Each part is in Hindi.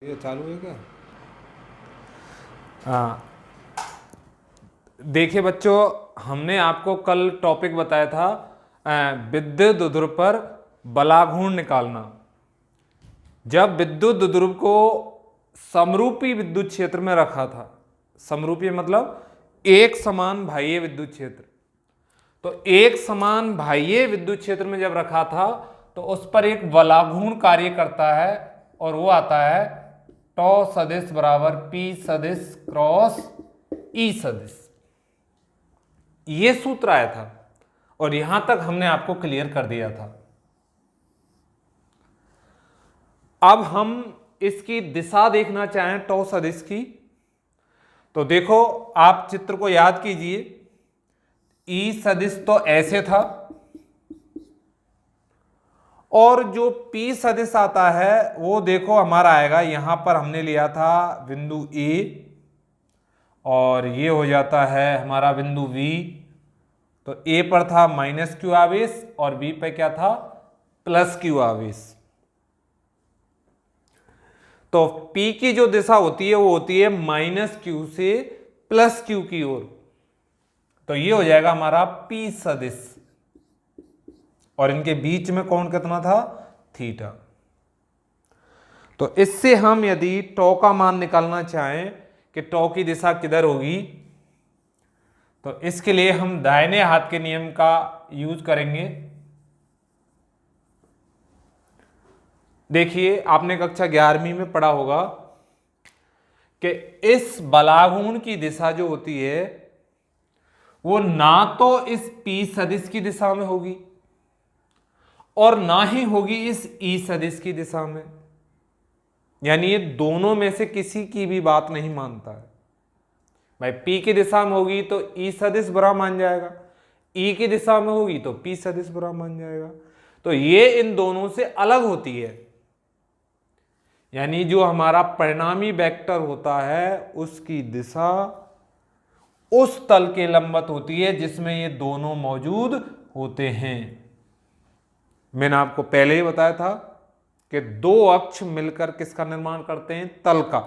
ये चालू है क्या? हाँ, देखिए बच्चों, हमने आपको कल टॉपिक बताया था विद्युत ध्रुव पर बलाघूर्ण निकालना। जब विद्युत ध्रुव को समरूपी विद्युत क्षेत्र में रखा था, समरूपी मतलब एक समान बाह्य विद्युत क्षेत्र, तो एक समान बाह्य विद्युत क्षेत्र में जब रखा था तो उस पर एक बलाघूर्ण कार्य करता है और वो आता है टॉ सदिश बराबर पी सदिश क्रॉस ई सदिश। ये सूत्र आया था और यहां तक हमने आपको क्लियर कर दिया था। अब हम इसकी दिशा देखना चाहें टॉ सदिश की, तो देखो आप चित्र को याद कीजिए। ई सदिश तो ऐसे था और जो पी सदिश आता है वो देखो हमारा आएगा, यहां पर हमने लिया था बिंदु ए और ये हो जाता है हमारा बिंदु वी। तो ए पर था माइनस क्यू आवेश और बी पे क्या था, प्लस क्यू आवेश। तो P की जो दिशा होती है वो होती है माइनस क्यू से प्लस क्यू की ओर। तो ये हो जाएगा हमारा P सदिश और इनके बीच में कोण कितना था, थीटा। तो इससे हम यदि टॉ का मान निकालना चाहें कि टॉ की दिशा किधर होगी, तो इसके लिए हम दाहिने हाथ के नियम का यूज करेंगे। देखिए आपने कक्षा 11वीं में पढ़ा होगा कि इस बलाघूर्ण की दिशा जो होती है वो ना तो इस P सदिश की दिशा में होगी और ना ही होगी इस E सदिश की दिशा में, यानी ये दोनों में से किसी की भी बात नहीं मानता है। भाई P की दिशा में होगी तो E सदिश बुरा मान जाएगा, E की दिशा में होगी तो P सदिश बुरा मान जाएगा। तो ये इन दोनों से अलग होती है, यानी जो हमारा परिणामी वेक्टर होता है उसकी दिशा उस तल के लंबवत होती है जिसमें ये दोनों मौजूद होते हैं। मैंने आपको पहले ही बताया था कि दो अक्ष मिलकर किसका निर्माण करते हैं, तल का।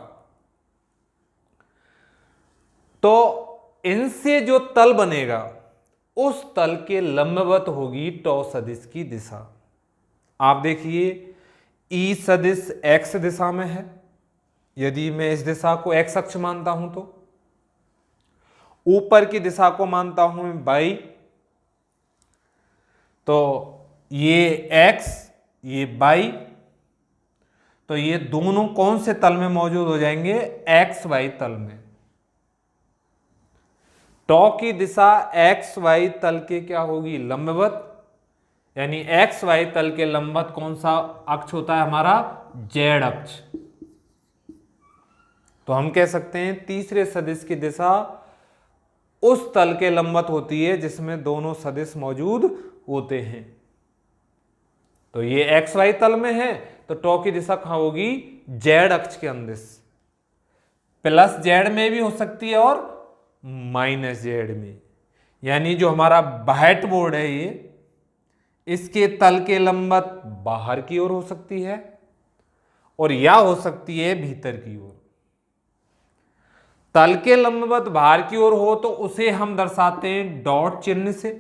तो इनसे जो तल बनेगा उस तल के लंबवत होगी टॉ सदिश की दिशा। आप देखिए ई सदिश एक्स दिशा में है, यदि मैं इस दिशा को एक्स अक्ष मानता हूं तो ऊपर की दिशा को मानता हूं वाई, तो ये एक्स ये वाई, तो ये दोनों कौन से तल में मौजूद हो जाएंगे, एक्स वाई तल में। टॉ की दिशा एक्स वाई तल के क्या होगी, लंबवत, यानी एक्स वाई तल के लंबवत कौन सा अक्ष होता है हमारा, जेड अक्ष। तो हम कह सकते हैं तीसरे सदिश की दिशा उस तल के लंबवत होती है जिसमें दोनों सदिश मौजूद होते हैं। तो ये एक्स वाई तल में है तो टॉ की दिशा कहां होगी, जेड अक्ष के अंदिश। प्लस जेड में भी हो सकती है और माइनस जेड में, यानी जो हमारा व्हाइट बोर्ड है ये, इसके तल के लंबवत बाहर की ओर हो सकती है और या हो सकती है भीतर की ओर। तल के लंबवत बाहर की ओर हो तो उसे हम दर्शाते हैं डॉट चिन्ह से,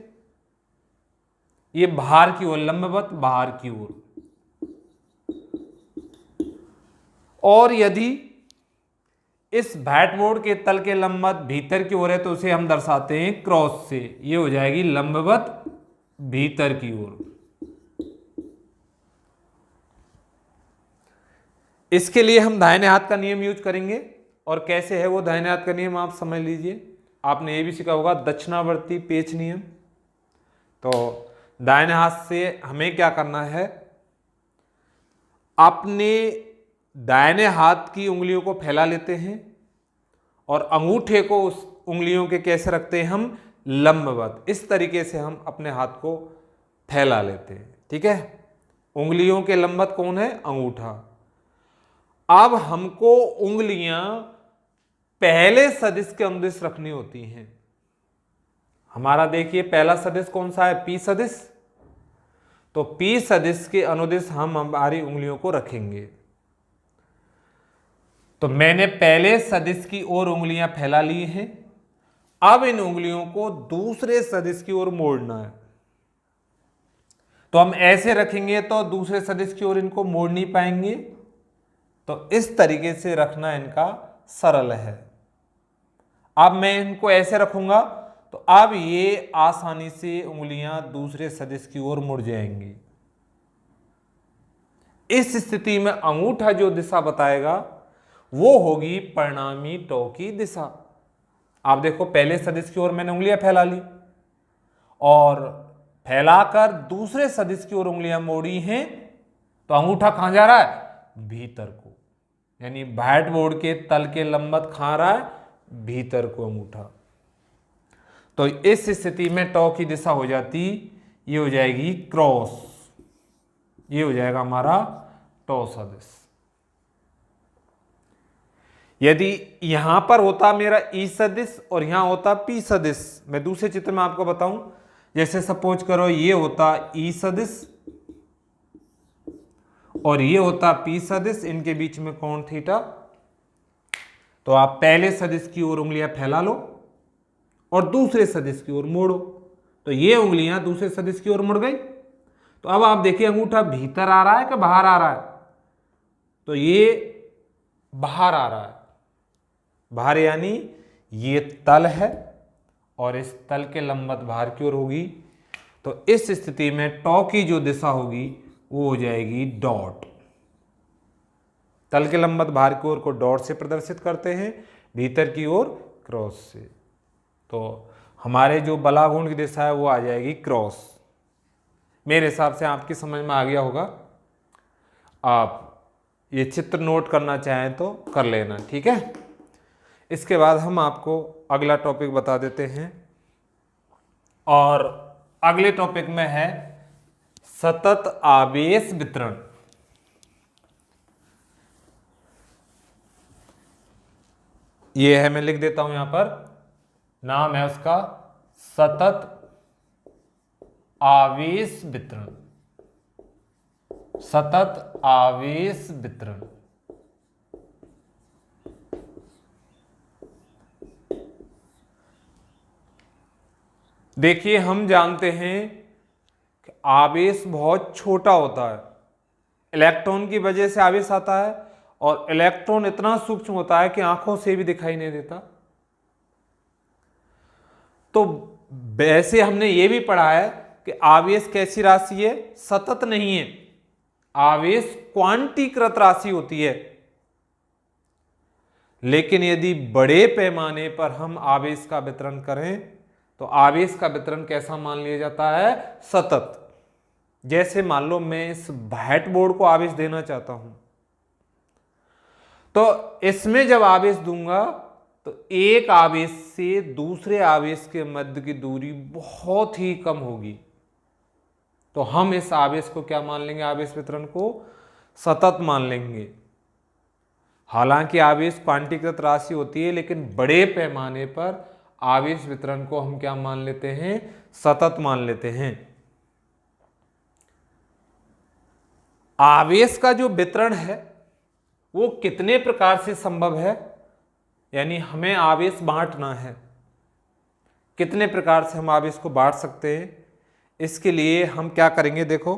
ये बाहर की ओर, लंबवत बाहर की ओर। और यदि इस व्हाइट बोर्ड के तल के लंबवत भीतर की ओर है तो उसे हम दर्शाते हैं क्रॉस से, ये हो जाएगी लंबवत भीतर की ओर। इसके लिए हम दाहिने हाथ का नियम यूज करेंगे, और कैसे है वो दाहिने हाथ का नियम आप समझ लीजिए। आपने ये भी सीखा होगा दक्षिणावर्ती पेच नियम। तो दाहिने हाथ से हमें क्या करना है, अपने दाहिने हाथ की उंगलियों को फैला लेते हैं और अंगूठे को उस उंगलियों के कैसे रखते हैं हम, लंबवत। इस तरीके से हम अपने हाथ को फैला लेते हैं, ठीक है। उंगलियों के लंबवत कौन है, अंगूठा। अब हमको उंगलियां पहले सदिश के अनुदिश रखनी होती हैं। हमारा देखिए पहला सदिश कौन सा है, पी सदिश। तो पी सदिश के अनुदिश हम हमारी उंगलियों को रखेंगे। तो मैंने पहले सदिश की ओर उंगलियां फैला ली हैं, अब इन उंगलियों को दूसरे सदिश की ओर मोड़ना है। तो हम ऐसे रखेंगे तो दूसरे सदिश की ओर इनको मोड़ नहीं पाएंगे, तो इस तरीके से रखना इनका सरल है। अब मैं इनको ऐसे रखूंगा तो अब ये आसानी से उंगलियां दूसरे सदिश की ओर मुड़ जाएंगी। इस स्थिति में अंगूठा जो दिशा बताएगा वो होगी परिणामी टॉ की दिशा। आप देखो पहले सदिश की ओर मैंने उंगलियां फैला ली और फैलाकर दूसरे सदिश की ओर उंगलियां मोड़ी हैं, तो अंगूठा कहां जा रहा है? भीतर को, यानी व्हाइट बोर्ड के तल के लंबवत कहां रहा है? भीतर को अंगूठा। तो इस स्थिति में टॉ की दिशा हो जाती, ये हो जाएगी क्रॉस, ये हो जाएगा हमारा टॉ सदिश। यदि यहां पर होता मेरा ई सदिश और यहां होता पी सदिश, मैं दूसरे चित्र में आपको बताऊं, जैसे सपोज करो ये होता ई सदिश और ये होता पी सदिश, इनके बीच में कोण थीटा। तो आप पहले सदिश की ओर उंगलियां फैला लो और दूसरे सदिश की ओर मोड़ो, तो ये उंगलियां दूसरे सदिश की ओर मुड़ गई। तो अब आप देखिए अंगूठा भीतर आ रहा है कि बाहर आ रहा है? तो ये बाहर आ रहा है, बाहर यानी ये तल है और इस तल के लंबवत बाहर की ओर होगी। तो इस स्थिति में टॉ की जो दिशा होगी वो हो जाएगी डॉट। तल के लंबवत बाहर की ओर को डॉट से प्रदर्शित करते हैं, भीतर की ओर क्रॉस से। तो हमारे जो बलाघूर्ण की दिशा है वो आ जाएगी क्रॉस। मेरे हिसाब से आपकी समझ में आ गया होगा। आप ये चित्र नोट करना चाहें तो कर लेना, ठीक है। इसके बाद हम आपको अगला टॉपिक बता देते हैं, और अगले टॉपिक में है सतत आवेश वितरण। ये है, मैं लिख देता हूं यहां पर, नाम है उसका सतत आवेश वितरण। सतत आवेश वितरण। देखिए हम जानते हैं कि आवेश बहुत छोटा होता है, इलेक्ट्रॉन की वजह से आवेश आता है, और इलेक्ट्रॉन इतना सूक्ष्म होता है कि आंखों से भी दिखाई नहीं देता। तो वैसे हमने ये भी पढ़ा है कि आवेश कैसी राशि है? सतत नहीं है, आवेश क्वांटीकृत राशि होती है। लेकिन यदि बड़े पैमाने पर हम आवेश का वितरण करें तो आवेश का वितरण कैसा मान लिया जाता है? सतत। जैसे मान लो मैं इस व्हाइट बोर्ड को आवेश देना चाहता हूं, तो इसमें जब आवेश दूंगा तो एक आवेश से दूसरे आवेश के मध्य की दूरी बहुत ही कम होगी। तो हम इस आवेश को क्या मान लेंगे? आवेश वितरण को सतत मान लेंगे। हालांकि आवेश क्वांटीकृत राशि होती है, लेकिन बड़े पैमाने पर आवेश वितरण को हम क्या मान लेते हैं? सतत मान लेते हैं। आवेश का जो वितरण है वो कितने प्रकार से संभव है, यानी हमें आवेश बांटना है, कितने प्रकार से हम आवेश को बांट सकते हैं? इसके लिए हम क्या करेंगे, देखो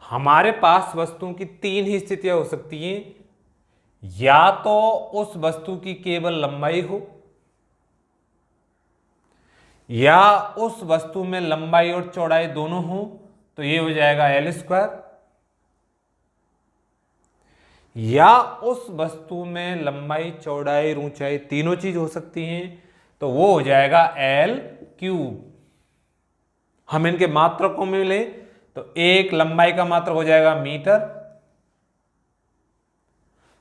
हमारे पास वस्तुओं की तीन ही स्थितियां हो सकती हैं। या तो उस वस्तु की केवल लंबाई हो, या उस वस्तु में लंबाई और चौड़ाई दोनों हो, तो ये हो जाएगा L²। या उस वस्तु में लंबाई चौड़ाई ऊंचाई तीनों चीज हो सकती हैं, तो वो हो जाएगा L3। हम इनके मात्रकों में ले तो एक लंबाई का मात्रक हो जाएगा मीटर,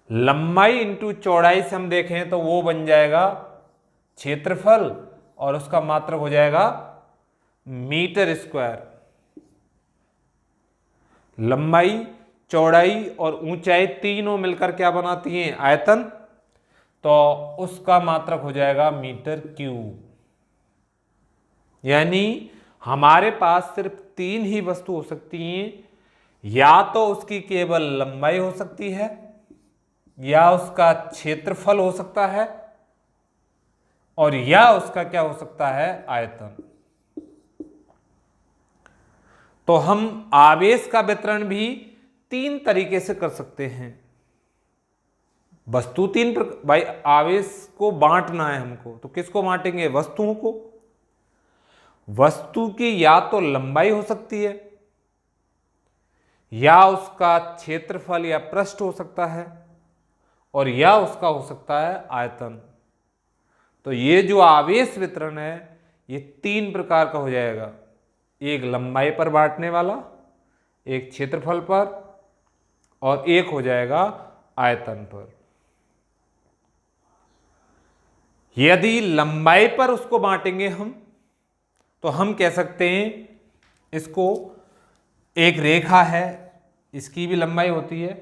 लंबाई इंटू चौड़ाई से हम देखें तो वो बन जाएगा क्षेत्रफल, और उसका मात्रक हो जाएगा मीटर²। लंबाई चौड़ाई और ऊंचाई तीनों मिलकर क्या बनाती हैं? आयतन, तो उसका मात्रक हो जाएगा मीटर3। यानी हमारे पास सिर्फ तीन ही वस्तु हो सकती हैं। या तो उसकी केवल लंबाई हो सकती है, या उसका क्षेत्रफल हो सकता है और या उसका क्या हो सकता है, आयतन। तो हम आवेश का वितरण भी तीन तरीके से कर सकते हैं। वस्तु तीन प्रकार, भाई आवेश को बांटना है हमको, तो किसको बांटेंगे, वस्तुओं को। वस्तु की या तो लंबाई हो सकती है, या उसका क्षेत्रफल या पृष्ठ हो सकता है, और या उसका हो सकता है आयतन। तो ये जो आवेश वितरण है ये तीन प्रकार का हो जाएगा, एक लंबाई पर बांटने वाला, एक क्षेत्रफल पर, और एक हो जाएगा आयतन पर। यदि लंबाई पर उसको बांटेंगे हम, तो हम कह सकते हैं इसको, एक रेखा है इसकी भी लंबाई होती है,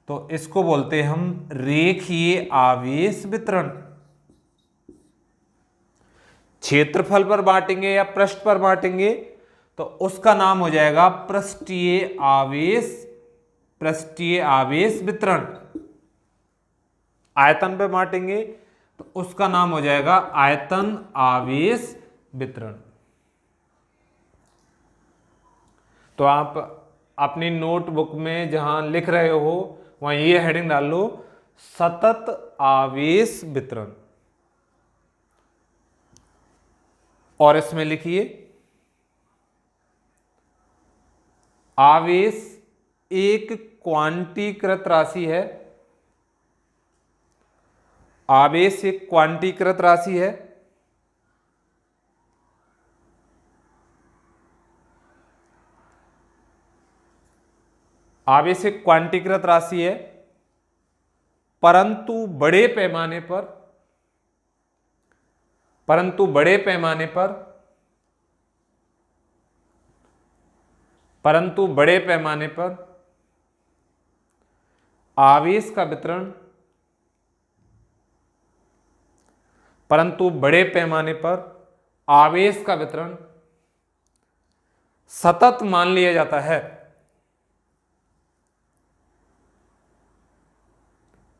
तो इसको बोलते हैं हम रेखीय आवेश वितरण। क्षेत्रफल पर बांटेंगे या पृष्ठ पर बांटेंगे तो उसका नाम हो जाएगा पृष्ठीय आवेश वितरण। आयतन पर बांटेंगे तो उसका नाम हो जाएगा आयतन आवेश वितरण। तो आप अपनी नोटबुक में जहां लिख रहे हो वहां ये हेडिंग डाल लो, सतत आवेश वितरण, और इसमें लिखिए आवेश एक क्वांटीकृत राशि है। आवेश एक क्वांटीकृत राशि है। आवेश एक क्वांटीकृत राशि है, परंतु बड़े पैमाने पर आवेश का वितरण, आवेश का वितरण सतत मान लिया जाता है।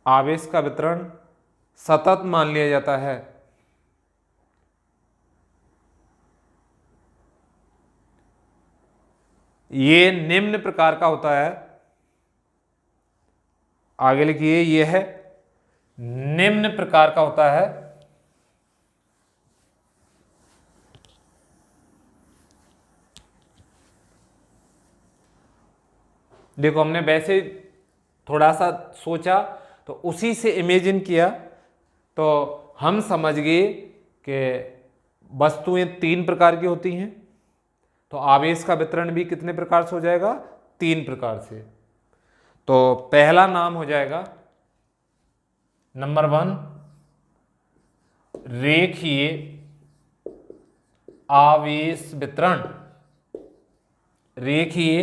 आवेश का वितरण सतत मान लिया जाता है। ये निम्न प्रकार का होता है। आगे लिखिए, यह है निम्न प्रकार का होता है। देखो हमने वैसे थोड़ा सा सोचा तो उसी से इमेजिन किया, तो हम समझ गए कि वस्तुएं तीन प्रकार की होती हैं, तो आवेश का वितरण भी कितने प्रकार से हो जाएगा, तीन प्रकार से। तो पहला नाम हो जाएगा नंबर 1 रेखीय आवेश वितरण। रेखीय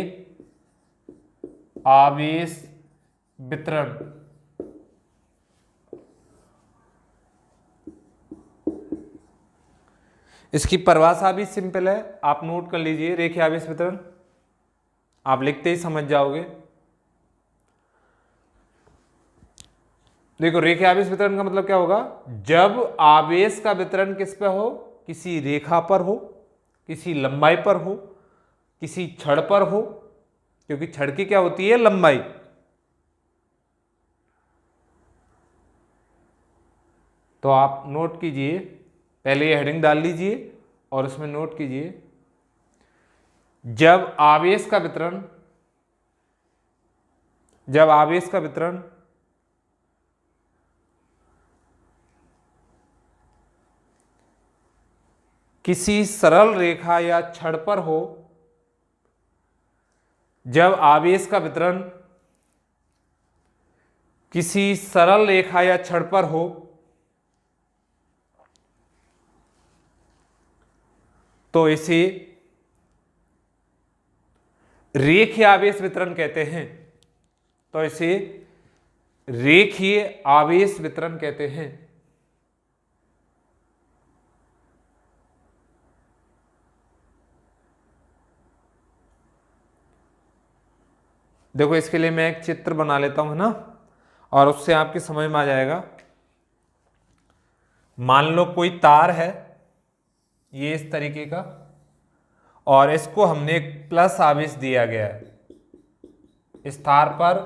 आवेश वितरण इसकी परिभाषा भी सिंपल है, आप नोट कर लीजिए। रेखीय आवेश वितरण आप लिखते ही समझ जाओगे। देखो रेखीय आवेश वितरण का मतलब क्या होगा, जब आवेश का वितरण किस पे हो, किसी रेखा पर हो, किसी लंबाई पर हो, किसी छड़ पर हो, क्योंकि छड़ की क्या होती है, लंबाई। तो आप नोट कीजिए, पहले ये हेडिंग डाल लीजिए और उसमें नोट कीजिए, जब आवेश का वितरण किसी सरल रेखा या छड़ पर हो, जब आवेश का वितरण किसी सरल रेखा या छड़ पर हो, तो इसे रेखीय आवेश वितरण कहते हैं। तो इसे रेखीय आवेश वितरण कहते हैं। देखो इसके लिए मैं एक चित्र बना लेता हूं ना, और उससे आपकी समझ में आ जाएगा। मान लो कोई तार है ये इस तरीके का, और इसको हमने एक प्लस आवेश दिया गया है, इस तार पर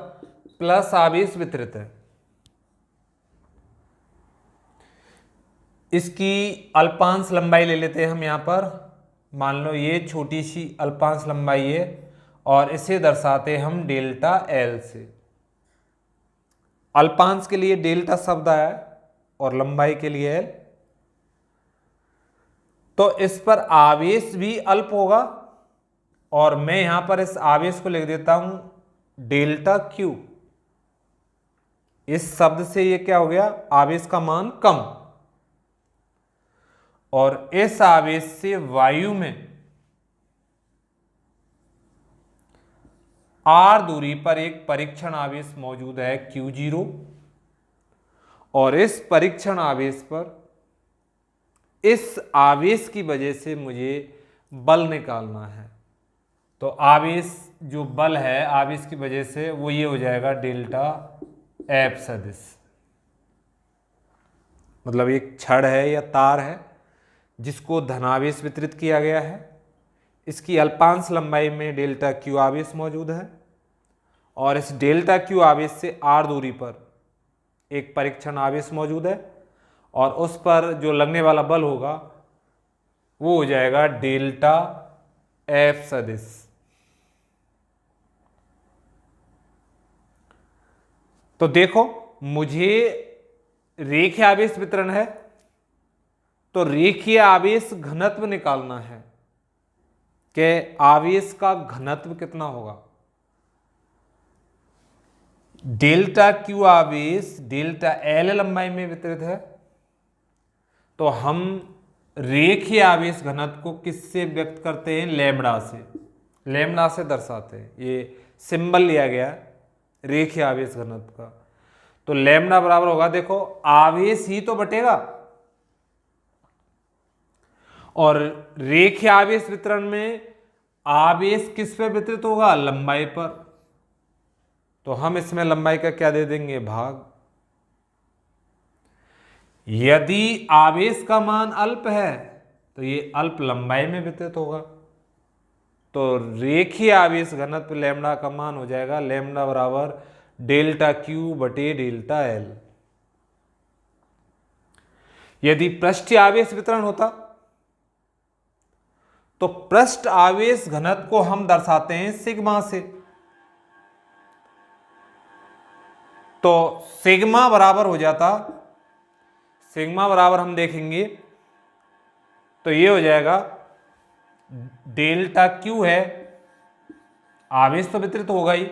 प्लस आवेश वितरित है। इसकी अल्पांश लंबाई ले लेते हैं हम यहां पर, मान लो ये छोटी सी अल्पांश लंबाई है, और इसे दर्शाते हम डेल्टा एल से। अल्पांश के लिए डेल्टा शब्द आया है और लंबाई के लिए एल, तो इस पर आवेश भी अल्प होगा, और मैं यहां पर इस आवेश को लिख देता हूं डेल्टा क्यू। इस शब्द से ये क्या हो गया, आवेश का मान कम, और इस आवेश से वायु में r दूरी पर एक परीक्षण आवेश मौजूद है Q0, और इस परीक्षण आवेश पर इस आवेश की वजह से मुझे बल निकालना है। तो आवेश जो बल है आवेश की वजह से वो ये हो जाएगा डेल्टा एफ सदिश। मतलब एक छड़ है या तार है जिसको धनावेश वितरित किया गया है, इसकी अल्पांश लंबाई में डेल्टा क्यू आवेश मौजूद है, और इस डेल्टा क्यू आवेश से आर दूरी पर एक परीक्षण आवेश मौजूद है, और उस पर जो लगने वाला बल होगा वो हो जाएगा डेल्टा एफ सदिश। तो देखो मुझे रेखीय आवेश वितरण है, तो रेखीय आवेश घनत्व निकालना है कि आवेश का घनत्व कितना होगा। डेल्टा क्यू आवेश डेल्टा एल लंबाई में वितरित है, तो हम रेखीय आवेश घनत्व को किससे व्यक्त करते हैं, लैम्बडा से। लैम्बडा से दर्शाते हैं, ये सिंबल लिया गया है रेखीय आवेश घनत्व का। तो लैम्बडा बराबर होगा, देखो आवेश ही तो बटेगा, और रेखीय आवेश वितरण में आवेश किस पे वितरित होगा, लंबाई पर। तो हम इसमें लंबाई का क्या दे देंगे, भाग। यदि आवेश का मान अल्प है तो ये अल्प लंबाई में वितरित होगा, तो रेखीय आवेश घनत्व लैम्बडा का मान हो जाएगा लैम्बडा बराबर डेल्टा क्यू बटे डेल्टा एल। यदि पृष्ठीय आवेश वितरण होता तो पृष्ठ आवेश घनत्व को हम दर्शाते हैं सिग्मा से। तो सिग्मा बराबर हो जाता, सिग्मा बराबर हम देखेंगे तो ये हो जाएगा डेल्टा क्यू है, आवेश तो वितरित होगा ही,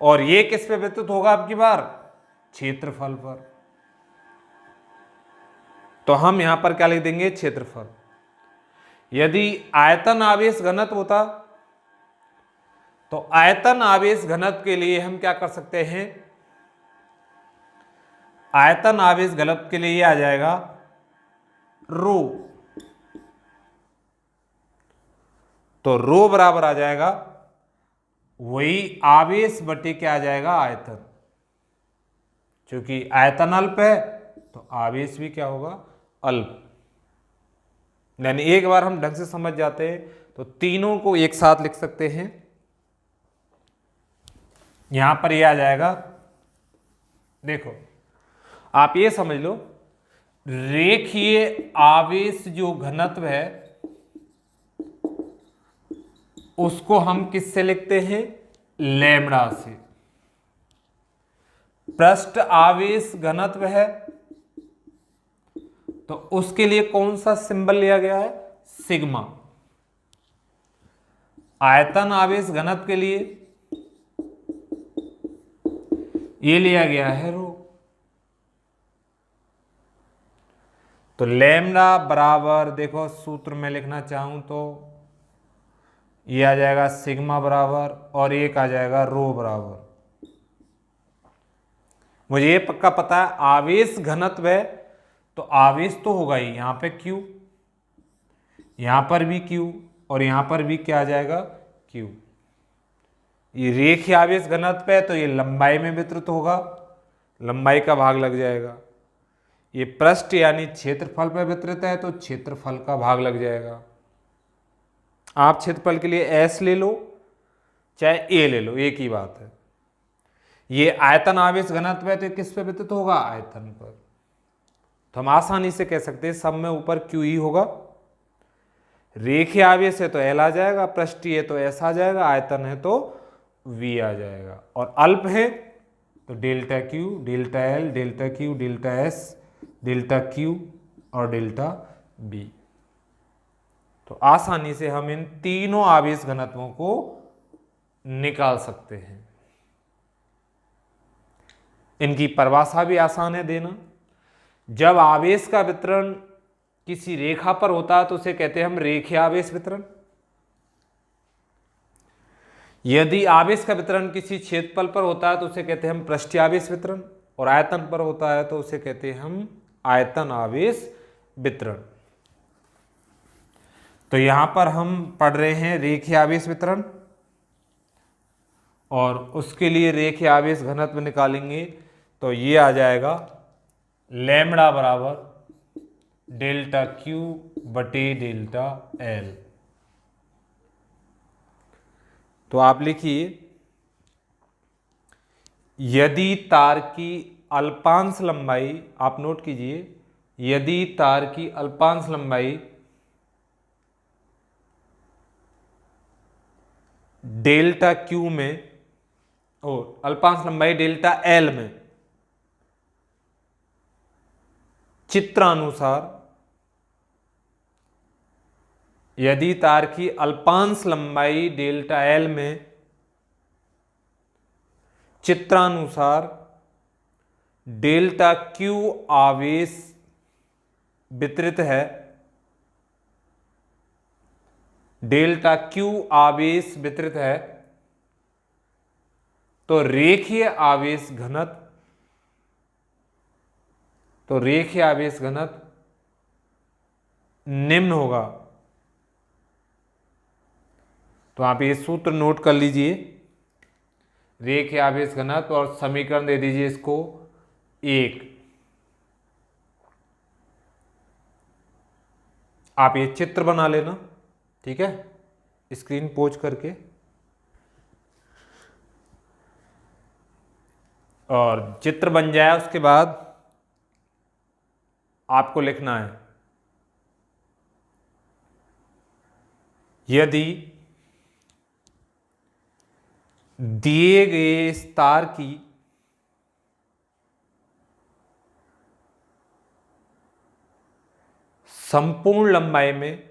और ये किस पे वितरित होगा आपकी बार, क्षेत्रफल पर। तो हम यहां पर क्या लिख देंगे, क्षेत्रफल। यदि आयतन आवेश घनत्व होता तो आयतन आवेश घनत्व के लिए हम क्या कर सकते हैं, आयतन आवेश घनत्व के लिए आ जाएगा रो। तो रो बराबर आ जाएगा वही आवेश बटे क्या आ जाएगा, आयतन। क्योंकि आयतन अल्प है तो आवेश भी क्या होगा, अल्प। यानी एक बार हम ढंग से समझ जाते हैं तो तीनों को एक साथ लिख सकते हैं। यहां पर ये आ जाएगा, देखो आप ये समझ लो, रेखीय आवेश जो घनत्व है उसको हम किससे लिखते हैं, लैम्बडा से। पृष्ठ आवेश घनत्व है तो उसके लिए कौन सा सिंबल लिया गया है, सिग्मा। आयतन आवेश घनत्व के लिए ये लिया गया है रो। तो लैम्बडा बराबर, देखो सूत्र में लिखना चाहूं तो ये आ जाएगा सिग्मा बराबर, और एक आ जाएगा रो बराबर। मुझे ये पक्का पता है आवेश घनत्व है तो आवेश तो होगा ही, यहां पे Q, यहां पर भी Q, और यहां पर भी क्या आ जाएगा, Q। ये रेखीय आवेश घनत्व है तो ये लंबाई में वितरित होगा, लंबाई का भाग लग जाएगा। ये पृष्ठ यानी क्षेत्रफल पर वितरित है तो क्षेत्रफल का भाग लग जाएगा। आप क्षेत्रफल के लिए एस ले लो चाहे ए ले लो, एक ही बात है। ये आयतन आवेश घनत्व है तो किस पे वितरित होगा, आयतन पर। तो हम आसानी से कह सकते हैं सब में ऊपर क्यू ही होगा। रेखीय आवेश है तो एल आ जाएगा, पृष्ठीय है तो एस आ जाएगा, आयतन है तो वी आ जाएगा, और अल्प है तो delta Q, delta L, delta Q, delta S, delta Q और डेल्टा बी। तो आसानी से हम इन तीनों आवेश घनत्वों को निकाल सकते हैं। इनकी परिभाषा भी आसान है देना। जब आवेश का वितरण किसी रेखा पर होता है तो उसे कहते हैं हम रेखीय आवेश वितरण। यदि आवेश का वितरण किसी क्षेत्रफल पर होता है तो उसे कहते हैं हम पृष्ठीय आवेश वितरण, और आयतन पर होता है तो उसे कहते हैं हम आयतन आवेश वितरण। तो यहां पर हम पढ़ रहे हैं रेखीय आवेश वितरण, और उसके लिए रेखीय आवेश घनत्व निकालेंगे तो ये आ जाएगा लैम्बडा बराबर डेल्टा क्यू बटे डेल्टा एल। तो आप लिखिए, यदि तार की अल्पांश लंबाई, आप नोट कीजिए, यदि तार की अल्पांश लंबाई डेल्टा क्यू में और अल्पांश लंबाई डेल्टा एल में चित्रानुसार, यदि तार की अल्पांश लंबाई डेल्टा एल में चित्रानुसार डेल्टा क्यू आवेश वितरित है, डेल्टा क्यू आवेश वितरित है, तो रेखीय आवेश घनत्व, तो रेखीय आवेश घनत्व निम्न होगा। तो आप ये सूत्र नोट कर लीजिए, रेखीय आवेश घनत्व, और समीकरण दे दीजिए इसको 1। आप ये चित्र बना लेना, ठीक है, स्क्रीन पोज करके, और चित्र बन जाए उसके बाद आपको लिखना है, यदि दिए गए इस तार की संपूर्ण लंबाई में,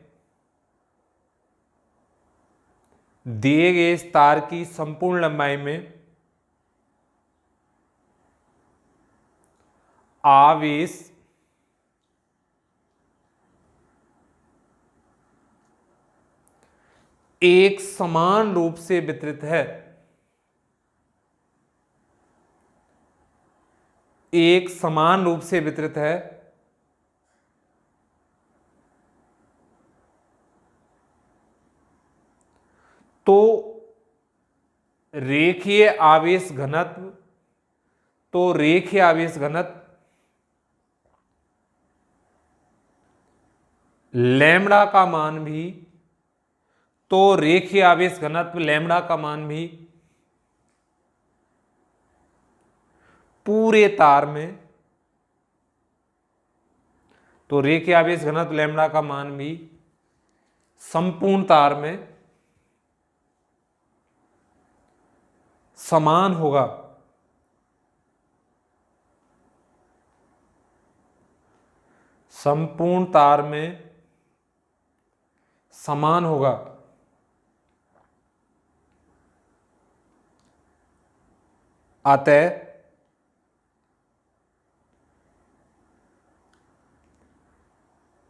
दिए गए इस तार की संपूर्ण लंबाई में आवेश एक समान रूप से वितरित है, एक समान रूप से वितरित है, तो रेखीय आवेश घनत्व, तो रेखीय आवेश घनत्व लैम्बडा का मान भी, तो रेखीय आवेश घनत्व लैम्बडा का मान भी पूरे तार में, तो रेखीय आवेश घनत्व लैम्बडा का मान भी संपूर्ण तार में समान होगा। संपूर्ण तार में समान होगा। अतः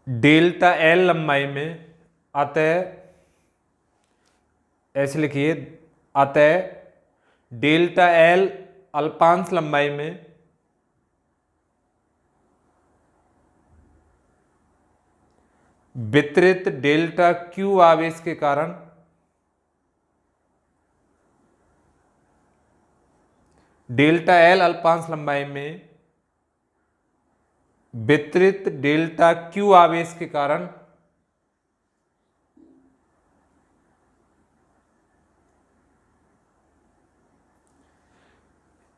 डेल्टा एल लंबाई में, अतः ऐसे लिखिए, अतः डेल्टा एल अल्पांश लंबाई में वितरित डेल्टा क्यू आवेश के कारण डेल्टा एल अल्पांश लंबाई में वितरित डेल्टा क्यू आवेश के कारण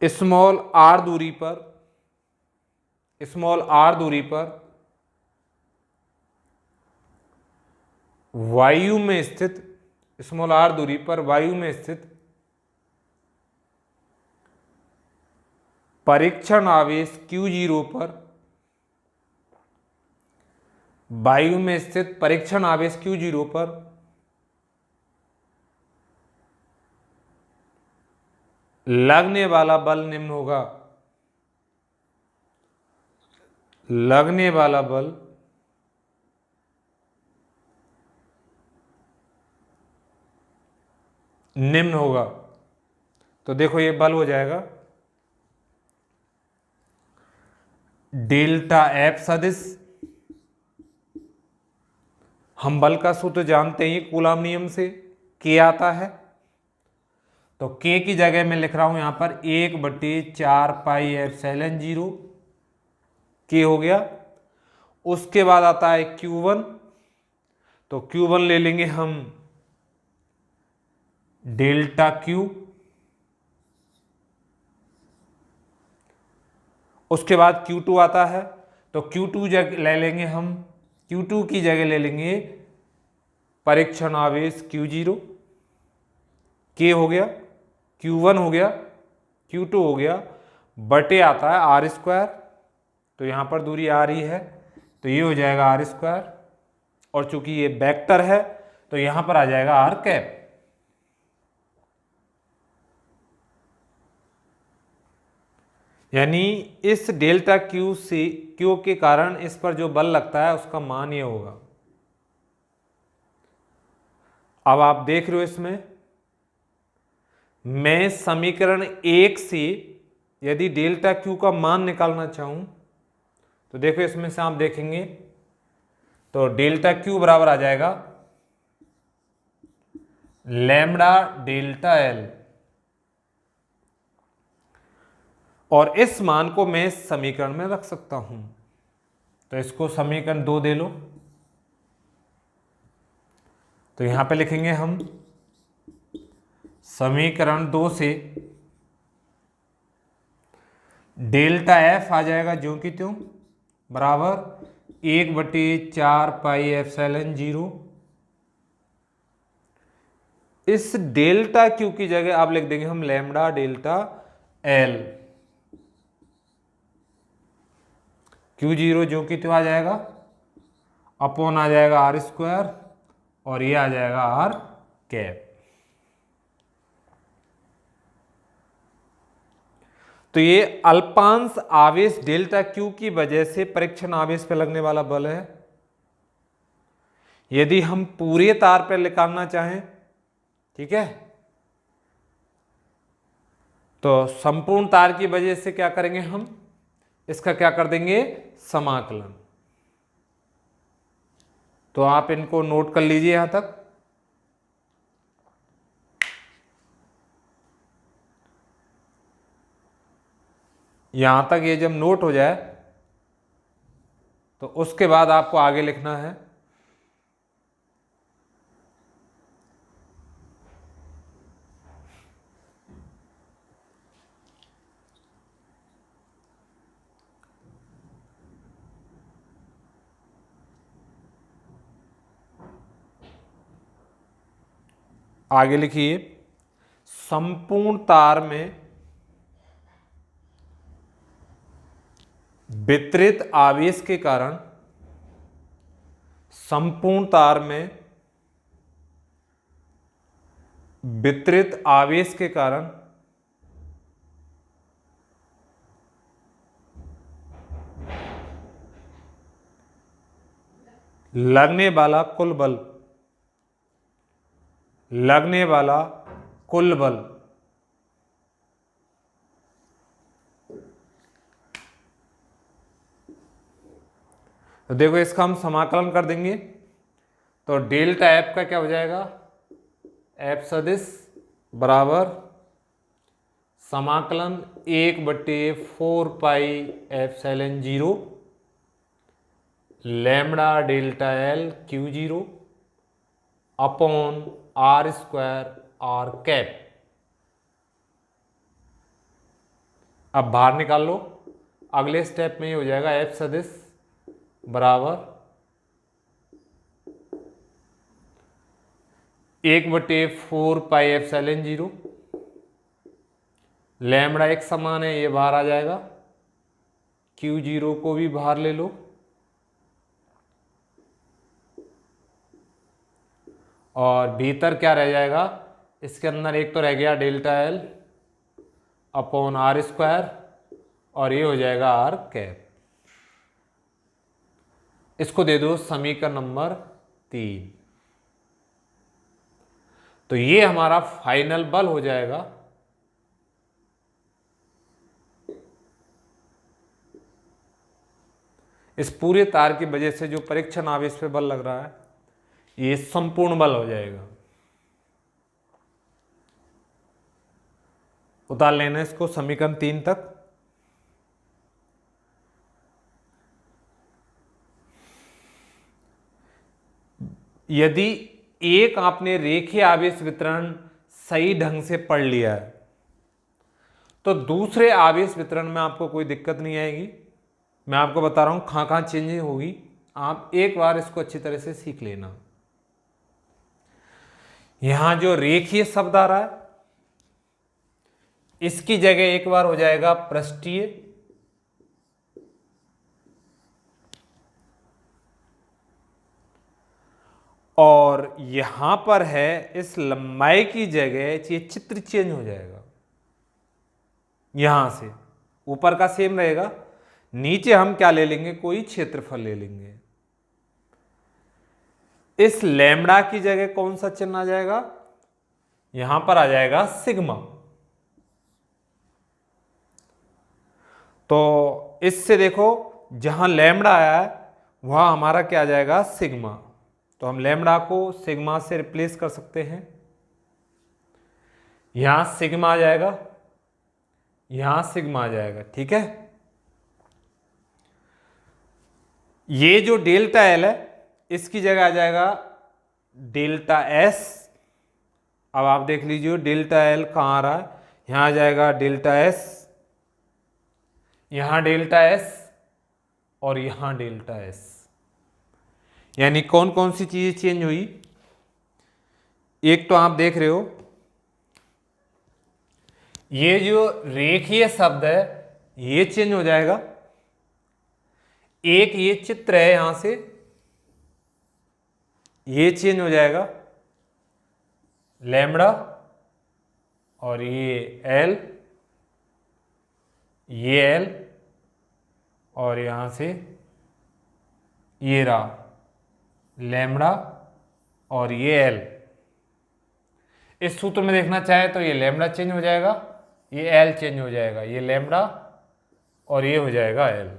स्मॉल आर दूरी पर वायु में स्थित स्मॉल आर दूरी पर वायु में स्थित परीक्षण आवेश Q0 पर वायु में स्थित परीक्षण आवेश Q0 पर लगने वाला बल निम्न होगा। लगने वाला बल निम्न होगा। तो देखो ये बल हो जाएगा डेल्टा एफ सदिश, हम बल का सूत्र जानते हैं कूलॉम नियम से, के आता है, तो के की जगह मैं लिख रहा हूं यहां पर 1/4 पाई एप्सिलॉन 0 के हो गया। उसके बाद आता है Q1, तो Q1 ले लेंगे हम डेल्टा Q। उसके बाद Q2 आता है, तो Q2 ले लेंगे हम, Q2 की जगह ले लेंगे परीक्षण आवेश Q0, के हो गया, Q1 हो गया, Q2 हो गया, बटे आता है R², तो यहां पर दूरी आ रही है, तो ये हो जाएगा R², और चूंकि ये वेक्टर है तो यहां पर आ जाएगा R कैप। यानी इस डेल्टा Q से Q के कारण इस पर जो बल लगता है उसका मान ये होगा। अब आप देख रहे हो इसमें मैं समीकरण 1 से यदि डेल्टा Q का मान निकालना चाहूं तो देखो इसमें से आप देखेंगे तो डेल्टा Q बराबर आ जाएगा लैम्बडा डेल्टा एल, और इस मान को मैं इस समीकरण में रख सकता हूं। तो इसको समीकरण 2 दे लो, तो यहां पे लिखेंगे हम समीकरण 2 से डेल्टा एफ आ जाएगा ज्यों की त्यों बराबर 1/4 पाई एप्सिलॉन 0। इस डेल्टा क्यू की जगह आप लिख देंगे हम लैम्बडा डेल्टा एल, Q0 ज्यों की त्यों आ जाएगा, अपॉन आ जाएगा R², और ये आ जाएगा R कैप। तो ये अल्पांश आवेश डेल्टा Q की वजह से परीक्षण आवेश पर लगने वाला बल है। यदि हम पूरे तार पर निकालना चाहें, ठीक है, तो संपूर्ण तार की वजह से क्या करेंगे हम, इसका क्या कर देंगे समाकलन। तो आप इनको नोट कर लीजिए यहां तक। यहां तक ये जब नोट हो जाए तो उसके बाद आपको आगे लिखना है आगे लिखिए संपूर्ण तार में वितरित आवेश के कारण, संपूर्ण तार में वितरित आवेश के कारण लगने वाला कुल बल, लगने वाला कुल बल तो देखो इसका हम समाकलन कर देंगे, तो डेल्टा एफ का क्या हो जाएगा, एफ सदिश बराबर समाकलन 1/4πε0 lambda delta L Q0 upon R square R cap. अब बाहर निकाल लो। अगले स्टेप में ये हो जाएगा एफ सदिश बराबर 1/4πε0 लैम्बडा एक समान है, ये बाहर आ जाएगा, Q0 को भी बाहर ले लो और भीतर क्या रह जाएगा, इसके अंदर एक तो रह गया delta L upon R square और ये हो जाएगा आर कैप। इसको दे दो समीकरण नंबर 3। तो ये हमारा फाइनल बल हो जाएगा इस पूरे तार की वजह से जो परीक्षण आवेश पे बल लग रहा है, ये संपूर्ण बल हो जाएगा। उतार लेना इसको समीकरण 3 तक। यदि एक आपने रेखीय आवेश वितरण सही ढंग से पढ़ लिया है तो दूसरे आवेश वितरण में आपको कोई दिक्कत नहीं आएगी। मैं आपको बता रहा हूं कहां चेंजिंग होगी, आप एक बार इसको अच्छी तरह से सीख लेना। यहां जो रेखीय शब्द आ रहा है इसकी जगह एक बार हो जाएगा पृष्ठीय, और यहां पर है इस लंबाई की जगह ये चित्र चेंज हो जाएगा। यहां से ऊपर का सेम रहेगा, नीचे हम क्या ले लेंगे, कोई क्षेत्रफल ले लेंगे। इस लैम्बडा की जगह कौन सा चिन्ह आ जाएगा, यहां पर आ जाएगा सिग्मा। तो इससे देखो जहां लैम्बडा आया है वहां हमारा क्या आ जाएगा, सिग्मा। तो हम लैम्बडा को सिग्मा से रिप्लेस कर सकते हैं। यहां सिग्मा आ जाएगा, यहां सिग्मा आ जाएगा, ठीक है। ये जो डेल्टा एल है इसकी जगह आ जाएगा डेल्टा एस। अब आप देख लीजिए डेल्टा एल कहां आ रहा है, यहां आ जाएगा डेल्टा एस, यहां डेल्टा एस और यहां डेल्टा एस। यानी कौन कौन सी चीजें चेंज हुई, एक तो आप देख रहे हो ये जो रेखीय शब्द है ये चेंज हो जाएगा। एक ये चित्र है यहां से, ये चेंज हो जाएगा लैम्बडा, और ये एल, ये एल, और यहां से ये रहा लैम्बडा और ये एल। इस सूत्र में देखना चाहे तो ये लैम्बडा चेंज हो जाएगा, ये एल चेंज हो जाएगा, ये लैम्बडा और ये हो जाएगा एल।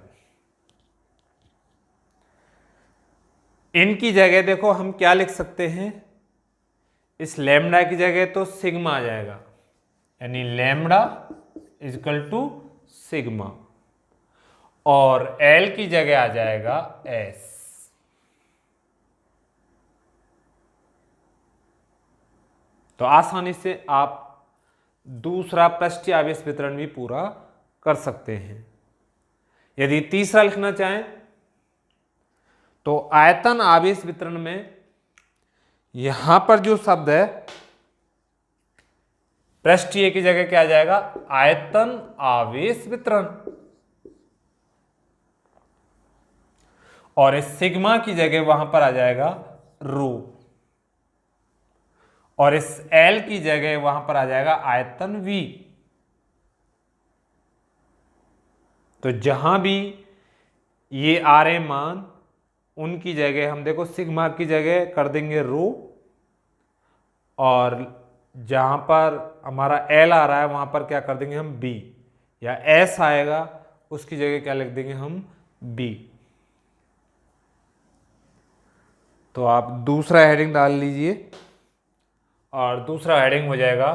इनकी जगह देखो हम क्या लिख सकते हैं, इस लैम्बडा की जगह तो सिग्मा आ जाएगा, यानी लैम्बडा इजकल टू सिग्मा, और एल की जगह आ जाएगा एस। तो आसानी से आप दूसरा पृष्ठीय आवेश वितरण भी पूरा कर सकते हैं। यदि तीसरा लिखना चाहें तो आयतन आवेश वितरण में यहां पर जो शब्द है पृष्ठीय की जगह क्या आ जाएगा, आयतन आवेश वितरण, और इस सिग्मा की जगह वहां पर आ जाएगा रो, और इस एल की जगह वहां पर आ जाएगा आयतन V। तो जहां भी ये आ रहे मान उनकी जगह हम देखो सिग्मा की जगह कर देंगे रो, और जहां पर हमारा एल आ रहा है वहां पर क्या कर देंगे हम B, या S आएगा उसकी जगह क्या लिख देंगे हम B। तो आप दूसरा हेडिंग डाल लीजिए, और दूसरा हेडिंग हो जाएगा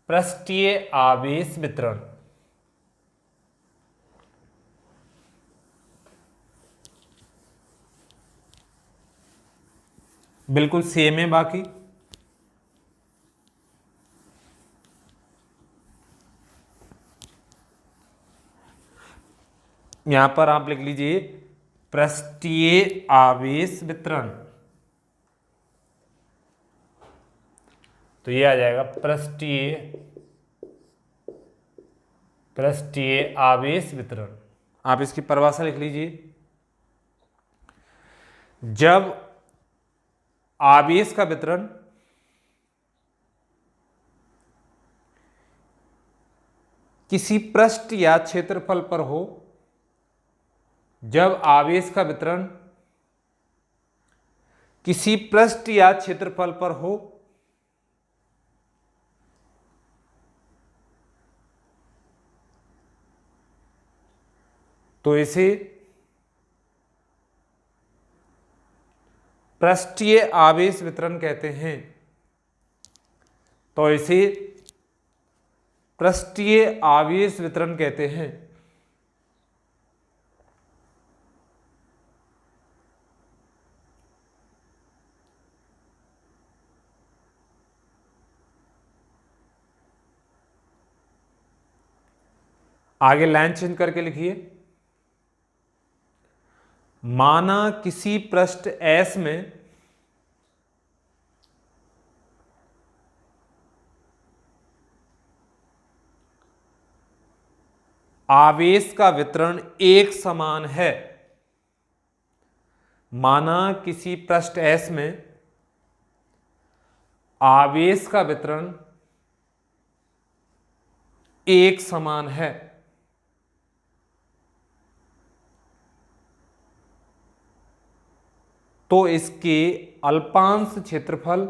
पृष्ठीय आवेश वितरण। बिल्कुल सेम है बाकी। यहां पर आप लिख लीजिए पृष्ठीय आवेश वितरण, तो ये आ जाएगा पृष्ठीय आवेश वितरण। आप इसकी परिभाषा लिख लीजिए। जब आवेश का वितरण किसी पृष्ठ या क्षेत्रफल पर हो, जब आवेश का वितरण किसी पृष्ठ या क्षेत्रफल पर हो, तो इसे पृष्ठीय आवेश वितरण कहते हैं। तो इसे पृष्ठीय आवेश वितरण कहते हैं। आगे लाइन चेंज करके लिखिए। माना किसी पृष्ठ S में आवेश का वितरण एक समान है। माना किसी पृष्ठ S में आवेश का वितरण एक समान है, तो इसके अल्पांश क्षेत्रफल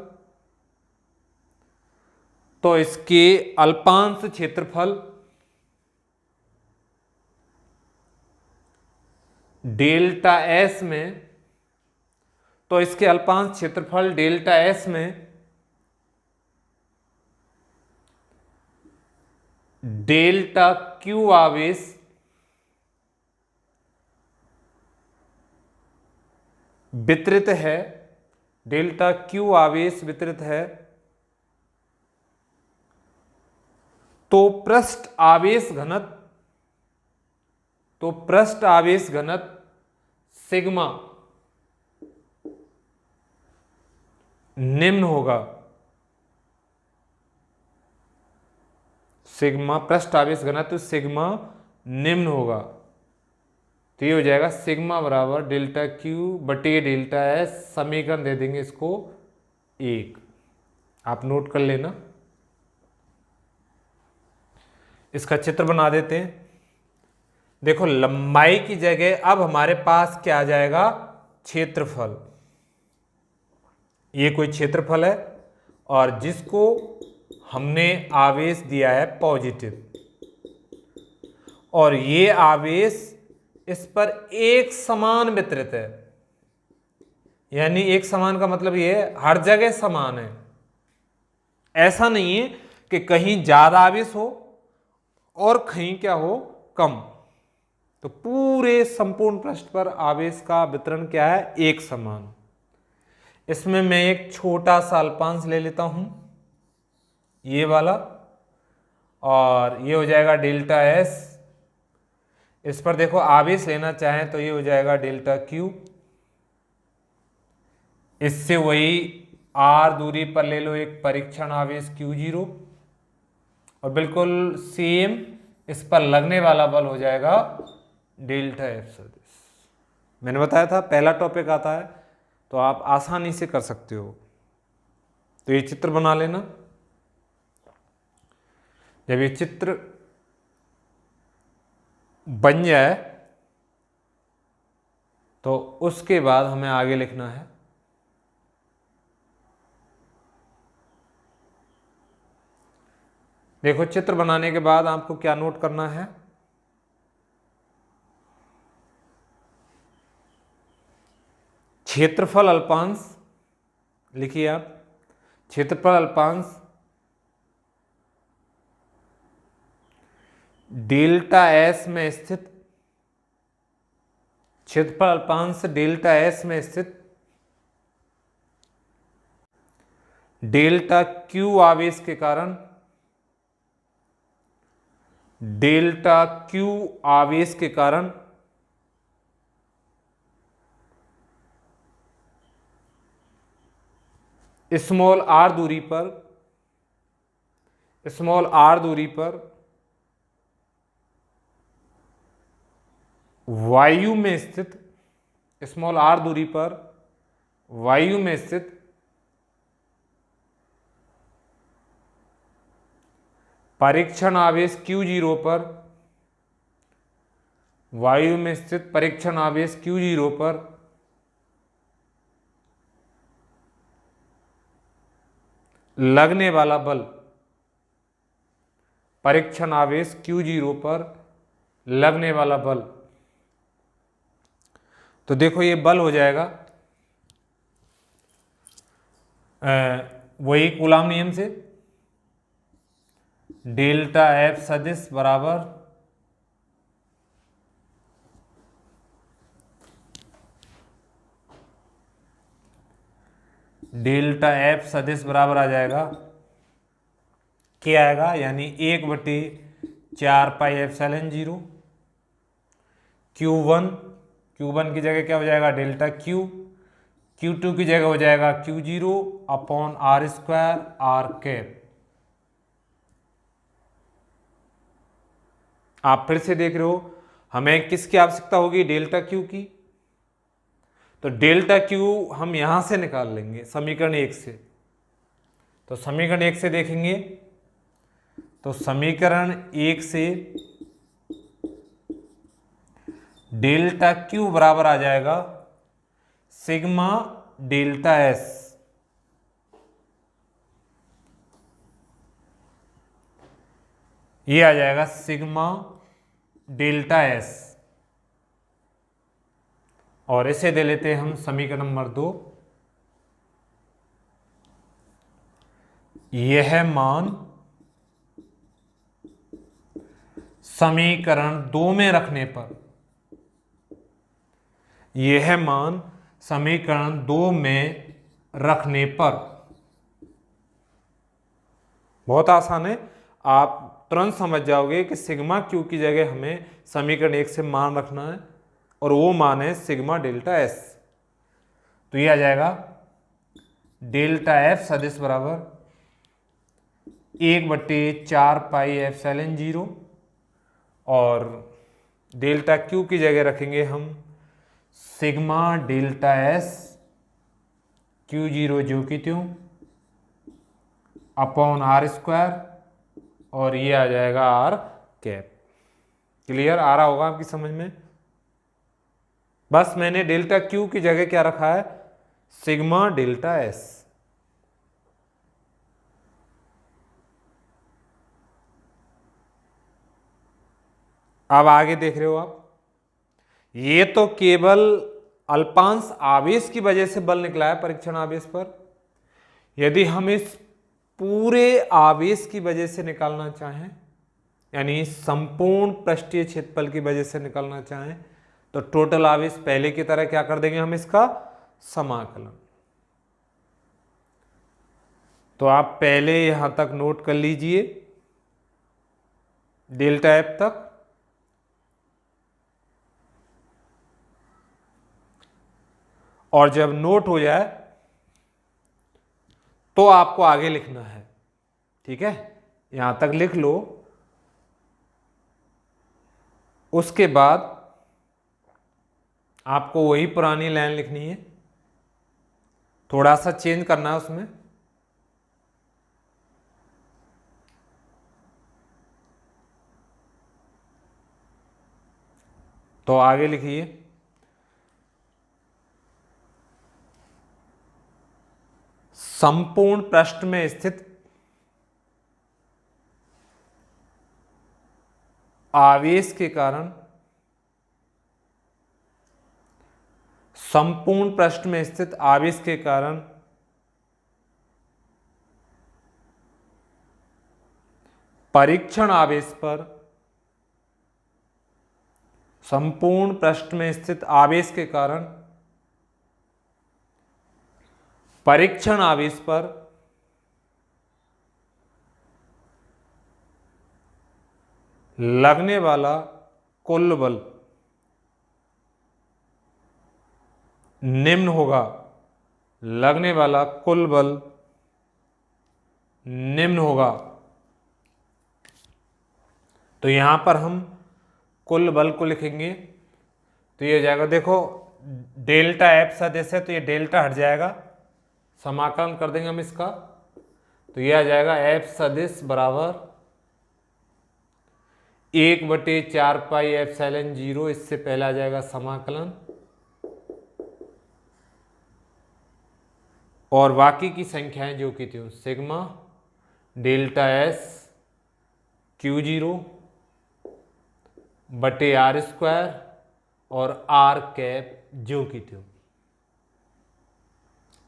डेल्टा S में, तो इसके अल्पांश क्षेत्रफल डेल्टा S में डेल्टा Q आवेश वितरित है, डेल्टा Q आवेश वितरित है, तो पृष्ठ आवेश घनत्व सिग्मा निम्न होगा। पृष्ठ आवेश घनत्व सिग्मा निम्न होगा। तो ये हो जाएगा सिग्मा बराबर डेल्टा Q बटे डेल्टा S, समीकरण दे देंगे इसको 1। आप नोट कर लेना। इसका चित्र बना देते हैं। देखो लंबाई की जगह अब हमारे पास क्या आ जाएगा, क्षेत्रफल। ये कोई क्षेत्रफल है और जिसको हमने आवेश दिया है पॉजिटिव, और ये आवेश इस पर एक समान वितरित है। यानी एक समान का मतलब ये है हर जगह समान है। ऐसा नहीं है कि कहीं ज्यादा आवेश हो और कहीं क्या हो, कम। तो पूरे संपूर्ण पृष्ठ पर आवेश का वितरण क्या है, एक समान। इसमें मैं एक छोटा सा अल्पांश ले लेता हूं, ये वाला, और ये हो जाएगा डेल्टा S। इस पर देखो आवेश लेना चाहें तो ये हो जाएगा डेल्टा Q। इससे वही R दूरी पर ले लो एक परीक्षण आवेश Q0, और बिल्कुल सेम इस पर लगने वाला बल हो जाएगा डेल्टा F सदिश। मैंने बताया था पहला टॉपिक आता है तो आप आसानी से कर सकते हो। तो ये चित्र बना लेना। जब ये चित्र बन जाए तो उसके बाद हमें आगे लिखना है। देखो चित्र बनाने के बाद आपको क्या नोट करना है, क्षेत्रफल अल्पांश लिखिए आप। क्षेत्रफल अल्पांश डेल्टा एस में स्थित क्षेत्रफल अल्पांश डेल्टा एस में स्थित डेल्टा क्यू आवेश के कारण डेल्टा क्यू आवेश के कारण स्मॉल आर दूरी पर वायु में स्थित स्मॉल आर दूरी पर वायु में स्थित परीक्षण आवेश Q0 पर वायु में स्थित परीक्षण आवेश Q0 पर लगने वाला बल परीक्षण आवेश Q0 पर लगने वाला बल, तो देखो ये बल हो जाएगा वही कूलाम नियम से डेल्टा एफ सदिश बराबर आ जाएगा क्या आएगा, यानी 1/4πε0 Q1 की जगह क्या हो जाएगा डेल्टा Q, Q2 की जगह हो जाएगा Q0 upon R square R cap. आप फिर से देख रहे हो हमें किसकी आवश्यकता होगी, डेल्टा Q की, तो डेल्टा Q हम यहां से निकाल लेंगे समीकरण 1 से। तो समीकरण 1 से देखेंगे तो समीकरण 1 से डेल्टा Q बराबर आ जाएगा सिग्मा डेल्टा S, ये आ जाएगा सिग्मा डेल्टा S, और इसे दे लेते हैं हम समीकरण नंबर 2। यह मान समीकरण 2 में रखने पर, यह मान समीकरण 2 में रखने पर, बहुत आसान है, आप तुरंत समझ जाओगे कि सिग्मा क्यू की जगह हमें समीकरण 1 से मान रखना है और वो मान है सिग्मा डेल्टा एस। तो ये आ जाएगा डेल्टा एफ सदिश बराबर 1/4πε0 और डेल्टा क्यू की जगह रखेंगे हम सिग्मा डेल्टा एस Q0 जो कि त्यों अपॉन R स्क्वायर, और ये आ जाएगा R कैप। क्लियर आ रहा होगा आपकी समझ में। बस मैंने डेल्टा Q की जगह क्या रखा है, सिग्मा डेल्टा एस। अब आगे देख रहे हो आप, ये तो केवल अल्पांश आवेश की वजह से बल निकला है परीक्षण आवेश पर। यदि हम इस पूरे आवेश की वजह से निकालना चाहें, यानी संपूर्ण पृष्ठीय क्षेत्रफल की वजह से निकालना चाहें, तो टोटल आवेश पहले की तरह क्या कर देंगे हम, इसका समाकलन। तो आप पहले यहां तक नोट कर लीजिए डेल्टा एफ तक, और जब नोट हो जाए तो आपको आगे लिखना है। ठीक है, यहां तक लिख लो, उसके बाद आपको वही पुरानी लाइन लिखनी है, थोड़ा सा चेंज करना है उसमें। तो आगे लिखिए संपूर्ण पृष्ठ में स्थित आवेश के कारण, संपूर्ण पृष्ठ में स्थित आवेश के कारण परीक्षण आवेश पर संपूर्ण पृष्ठ में स्थित आवेश के कारण परीक्षण आवेश पर लगने वाला कुल बल निम्न होगा। लगने वाला कुल बल निम्न होगा। तो यहां पर हम कुल बल को लिखेंगे तो ये हो जाएगा, देखो डेल्टा एफ सदिश है तो ये डेल्टा हट जाएगा, समाकलन कर देंगे हम इसका, तो ये आ जाएगा एफ सदिश बराबर 1/4 एप्सिलॉन 0, इससे पहले आ जाएगा समाकलन, और बाकी की संख्याएं जो कि थी सिग्मा डेल्टा एस Q0 बटे आर स्क्वायर और आर कैप जो कि थी।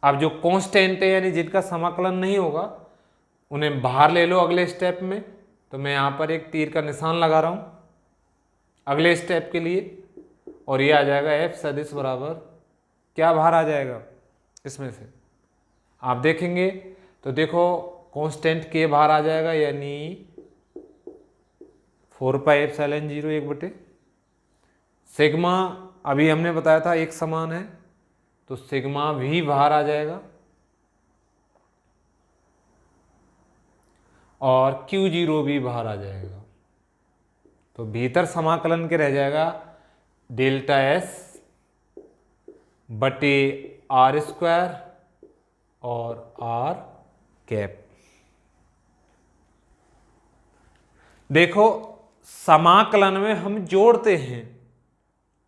अब जो कांस्टेंट है यानी जिनका समाकलन नहीं होगा उन्हें बाहर ले लो अगले स्टेप में, तो मैं यहां पर एक तीर का निशान लगा रहा हूं अगले स्टेप के लिए, और ये आ जाएगा एफ सदिश बराबर क्या बाहर आ जाएगा इसमें से आप देखेंगे तो देखो कांस्टेंट के बाहर आ जाएगा यानी 4 एप्सिलॉन 0 1/, सिग्मा अभी हमने बताया था एक समान है तो सिग्मा भी बाहर आ जाएगा, और Q0 भी बाहर आ जाएगा, तो भीतर समाकलन के रह जाएगा डेल्टा एस बटे आर स्क्वायर और आर कैप। देखो समाकलन में हम जोड़ते हैं,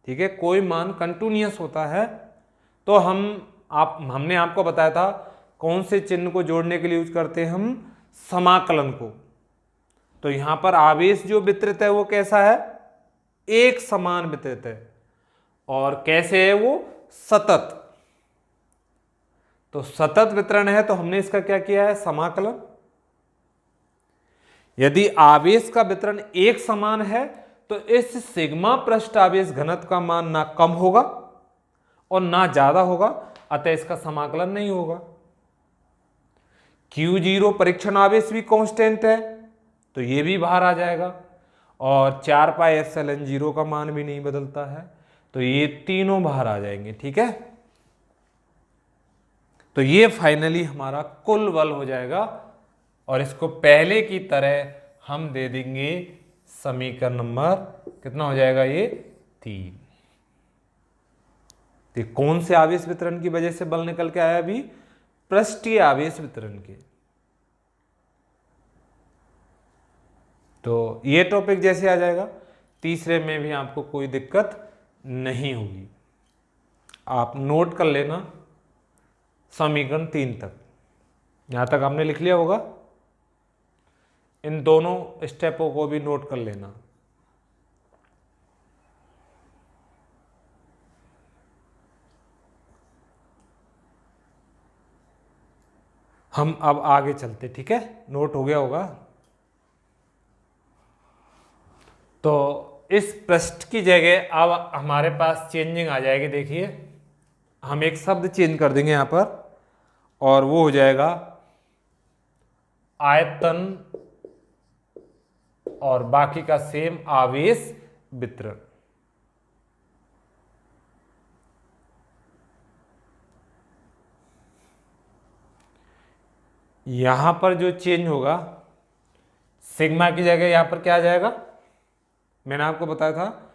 ठीक है, कोई मान कंटिन्यूअस होता है तो हमने आपको बताया था कौन से चिन्ह को जोड़ने के लिए यूज करते हैं हम समाकलन को। तो यहां पर आवेश जो वितरित है वो कैसा है, एक समान वितरित है, और कैसे है वो सतत। तो सतत वितरण है तो हमने इसका क्या किया है समाकलन। यदि आवेश का वितरण एक समान है तो इस सिग्मा पृष्ठ आवेश घनत्व का मान ना कम होगा और ना ज्यादा होगा, अतः इसका समाकलन नहीं होगा। Q0 परीक्षण आवेश भी कांस्टेंट है तो ये भी बाहर आ जाएगा, और 4 एप्सिलॉन 0 का मान भी नहीं बदलता है तो ये तीनों बाहर आ जाएंगे, ठीक है। तो ये फाइनली हमारा कुल बल हो जाएगा, और इसको पहले की तरह हम दे देंगे समीकरण नंबर कितना हो जाएगा ये 3। तो कौन से आवेश वितरण की वजह से बल निकल के आया अभी, पृष्ठीय आवेश वितरण के। तो ये टॉपिक जैसे आ जाएगा तीसरे में भी आपको कोई दिक्कत नहीं होगी, आप नोट कर लेना समीकरण 3 तक, यहां तक आपने लिख लिया होगा, इन दोनों स्टेपों को भी नोट कर लेना। हम अब आगे चलते, ठीक है, नोट हो गया होगा। तो इस पृष्ठ की जगह अब हमारे पास चेंजिंग आ जाएगी, देखिए हम एक शब्द चेंज कर देंगे यहां पर, और वो हो जाएगा आयतन, और बाकी का सेम आवेश वितरण। यहां पर जो चेंज होगा सिग्मा की जगह यहां पर क्या आ जाएगा, मैंने आपको बताया था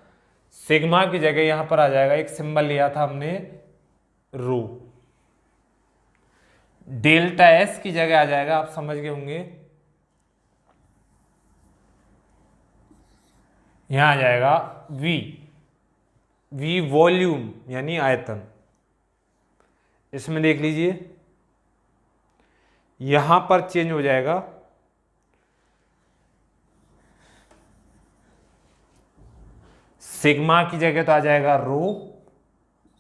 सिग्मा की जगह यहां पर आ जाएगा, एक सिंबल लिया था हमने रो, डेल्टा एस की जगह आ जाएगा, आप समझ गए होंगे, यहां आ जाएगा वी वॉल्यूम यानी आयतन। इसमें देख लीजिए यहां पर चेंज हो जाएगा, सिग्मा की जगह तो आ जाएगा रो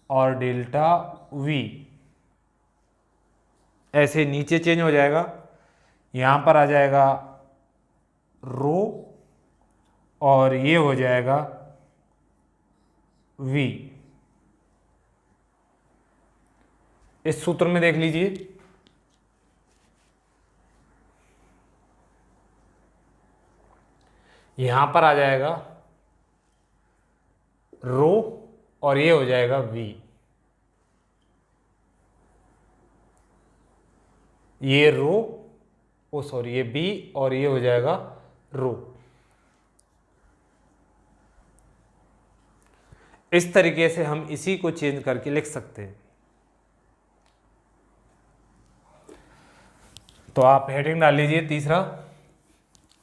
और डेल्टा वी, ऐसे नीचे चेंज हो जाएगा, यहां पर आ जाएगा रो और ये हो जाएगा वी। इस सूत्र में देख लीजिए, यहां पर आ जाएगा रो और ये हो जाएगा वी, ये रो, ओ सॉरी ये बी और ये हो जाएगा रो। इस तरीके से हम इसी को चेंज करके लिख सकते हैं। तो आप हेडिंग डाल लीजिए तीसरा,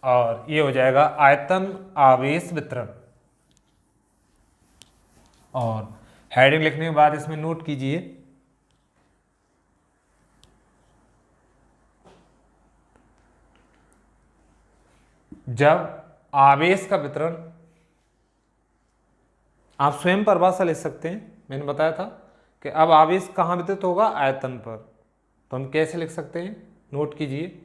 और ये हो जाएगा आयतन आवेश वितरण। और हेडिंग लिखने के बाद इसमें नोट कीजिए, जब आवेश का वितरण, आप स्वयं परिभाषा ले सकते हैं, मैंने बताया था कि अब आवेश कहाँ वितरित होगा, आयतन पर। तो हम कैसे लिख सकते हैं, नोट कीजिए,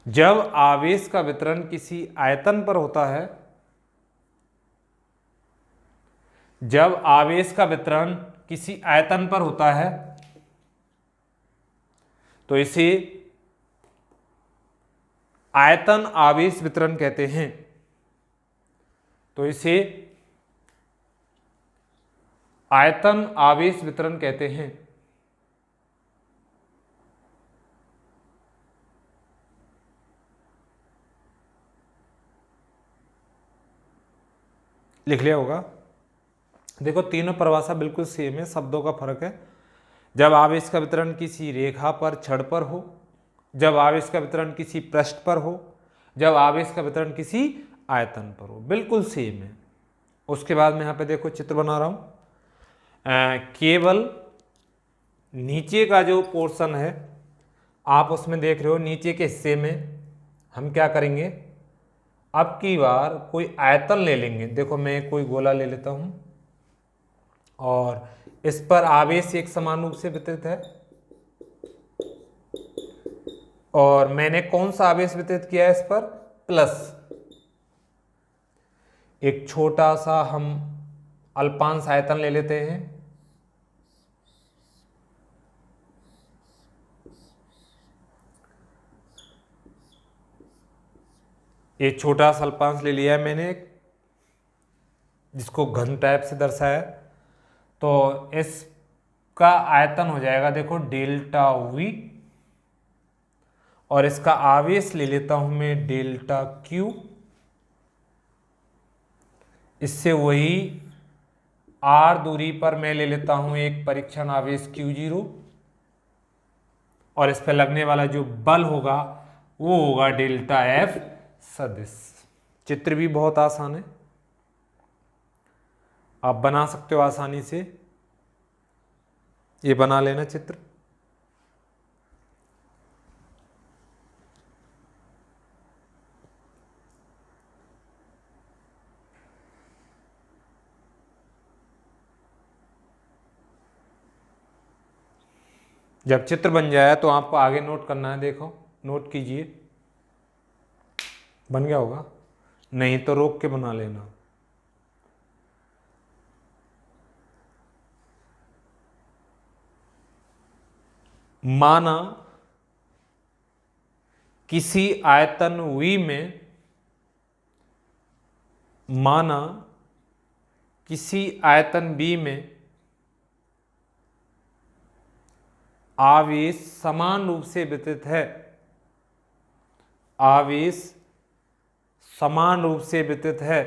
जब आवेश का वितरण किसी आयतन पर होता है, जब आवेश का वितरण किसी आयतन पर होता है तो इसे आयतन आवेश वितरण कहते हैं। तो इसे आयतन आवेश वितरण कहते हैं। लिख लिया होगा। देखो तीनों परिभाषा बिल्कुल सेम है, शब्दों का फर्क है। जब आवेश का वितरण किसी रेखा पर छड़ पर हो, जब आवेश का वितरण किसी पृष्ठ पर हो, जब आवेश का वितरण किसी आयतन पर हो, बिल्कुल सेम है। उसके बाद में यहाँ पे देखो चित्र बना रहा हूँ, केवल नीचे का जो पोर्शन है आप उसमें देख रहे हो, नीचे के हिस्से में हम क्या करेंगे, अब की बार कोई आयतन ले लेंगे। देखो मैं कोई गोला ले लेता हूं और इस पर आवेश एक समान रूप से वितरित है, और मैंने कौन सा आवेश वितरित किया है इस पर, प्लस। एक छोटा सा हम अल्पांश आयतन ले लेते हैं, ये छोटा सा अल्पांश ले लिया है मैंने, जिसको घन टाइप से दर्शाया। तो इसका आयतन हो जाएगा देखो डेल्टा वी, और इसका आवेश ले लेता हूं मैं डेल्टा क्यू। इससे वही आर दूरी पर मैं ले लेता हूं एक परीक्षण आवेश Q0, और इस पर लगने वाला जो बल होगा वो होगा डेल्टा एफ सदिश। चित्र भी बहुत आसान है, आप बना सकते हो आसानी से, ये बना लेना चित्र। जब चित्र बन जाए तो आपको आगे नोट करना है, देखो नोट कीजिए, बन गया होगा, नहीं तो रोक के बना लेना। माना किसी आयतन V में, माना किसी आयतन B में आवेश समान रूप से वितरित है, आवेश समान रूप से वितरित है,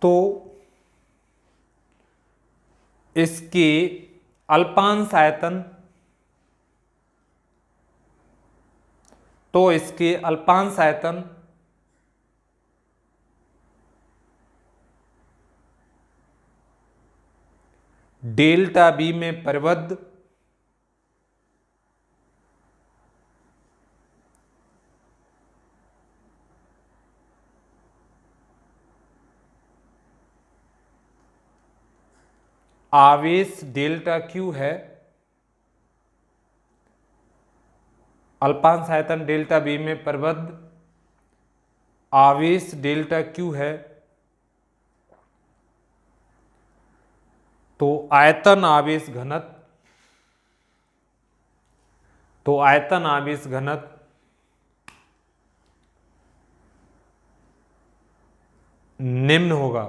तो इसके अल्पांश आयतन, तो इसके अल्पांश आयतन डेल्टा बी में परिबद्ध आवेश डेल्टा क्यू है, अल्पांश आयतन डेल्टा बी में परिबद्ध आवेश डेल्टा क्यू है, तो आयतन आवेश घनत्व निम्न होगा।